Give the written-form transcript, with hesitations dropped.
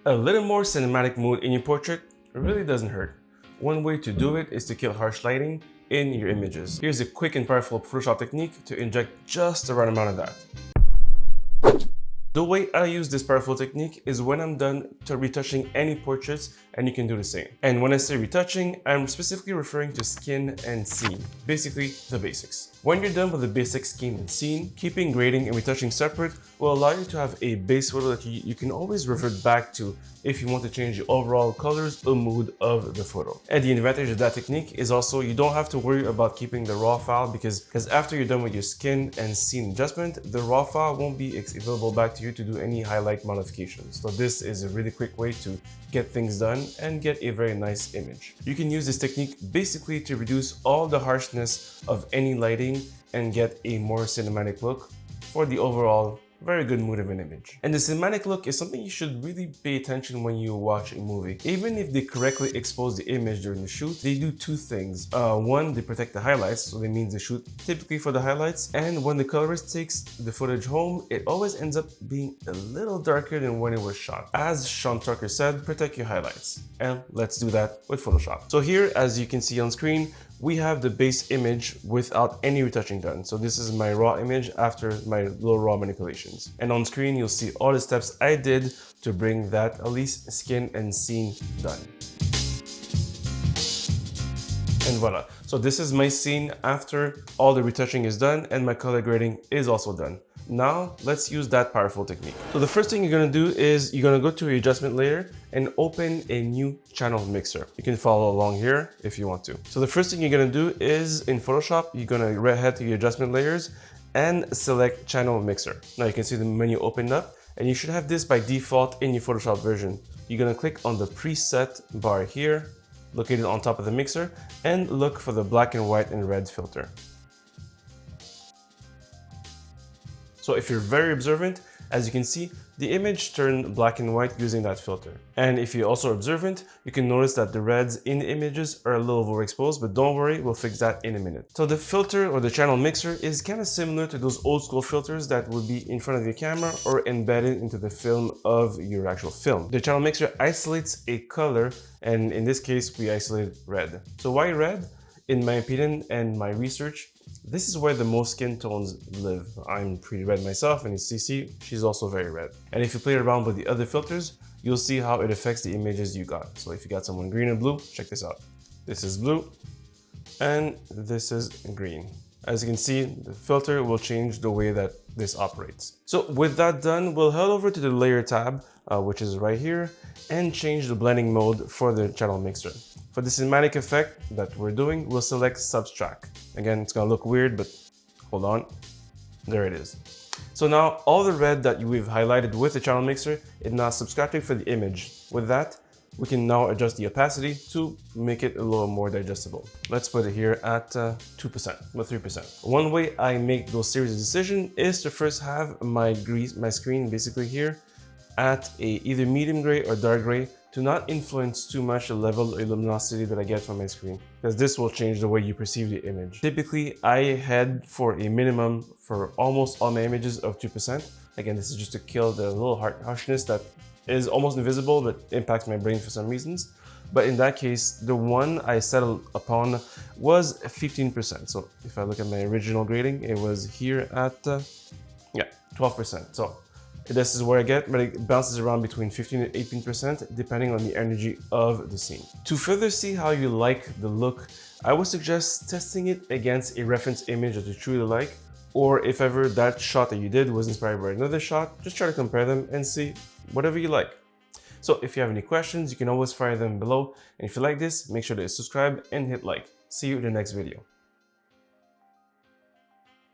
A little more cinematic mood in your portrait really doesn't hurt. One way to do it is to kill harsh lighting in your images. Here's a quick and powerful Photoshop technique to inject just the right amount of that. The way I use this powerful technique is when I'm done retouching any portraits, and you can do the same. And when I say retouching, I'm specifically referring to skin and scene, basically the basics. When you're done with the basic skin and scene, keeping grading and retouching separate will allow you to have a base photo that you can always revert back to if you want to change the overall colors or mood of the photo. And the advantage of that technique is also you don't have to worry about keeping the raw file because after you're done with your skin and scene adjustment, the raw file won't be available back to you to do any highlight modifications. So this is a really quick way to get things done and get a very nice image. You can use this technique basically to reduce all the harshness of any lighting and get a more cinematic look for the overall very good mood of an image. And the cinematic look is something you should really pay attention when you watch a movie. Even if they correctly expose the image during the shoot, they do two things. One, they protect the highlights, so that means they shoot typically for the highlights. And when the colorist takes the footage home, it always ends up being a little darker than when it was shot. As Sean Tucker said, protect your highlights. And let's do that with Photoshop. So here, as you can see on screen, we have the base image without any retouching done. So this is my raw image after my little raw manipulations. And on screen, you'll see all the steps I did to bring that at least skin and scene done. And voila. So this is my scene after all the retouching is done and my color grading is also done. Now let's use that powerful technique. So the first thing you're gonna do is you're gonna go to your adjustment layer and open a new channel mixer. You can follow along here if you want to. So the first thing you're gonna do is in Photoshop, you're gonna head to your adjustment layers and select channel mixer. Now you can see the menu opened up and you should have this by default in your Photoshop version. You're gonna click on the preset bar here, located on top of the mixer, and look for the black and white and red filter. So if you're very observant, as you can see, the image turned black and white using that filter. And if you're also observant, you can notice that the reds in the images are a little overexposed, but don't worry, we'll fix that in a minute. So the filter or the channel mixer is kind of similar to those old school filters that would be in front of your camera or embedded into the film of your actual film. The channel mixer isolates a color, and in this case, we isolated red. So why red? In my opinion and my research, this is where the most skin tones live. I'm pretty red myself, and CC, she's also very red. And if you play around with the other filters, you'll see how it affects the images you got. So if you got someone green and blue, check this out. This is blue, and this is green. As you can see, the filter will change the way that this operates. So with that done, we'll head over to the layer tab, which is right here, and change the blending mode for the channel mixer. For the cinematic effect that we're doing, we'll select subtract. Again, it's gonna look weird, but hold on, there it is. So now all the red that we've highlighted with the channel mixer is now subtracted for the image. With that, we can now adjust the opacity to make it a little more digestible. Let's put it here at 2%, or 3%. One way I make those series of decisions is to first have my screen basically here at either medium gray or dark gray to not influence too much the level of luminosity that I get from my screen, because this will change the way you perceive the image. Typically, I head for a minimum for almost all my images of 2%. Again, this is just to kill the little harshness that is almost invisible but impacts my brain for some reasons. But in that case, the one I settled upon was 15%. So if I look at my original grading, it was here at 12%. So this is where I get, but it bounces around between 15 and 18% depending on the energy of the scene. To further see how you like the look, I would suggest testing it against a reference image that you truly like, or if ever that shot that you did was inspired by another shot, just try to compare them and see whatever you like. So if you have any questions, you can always fire them below. And if you like this, make sure to subscribe and hit like. See you in the next video.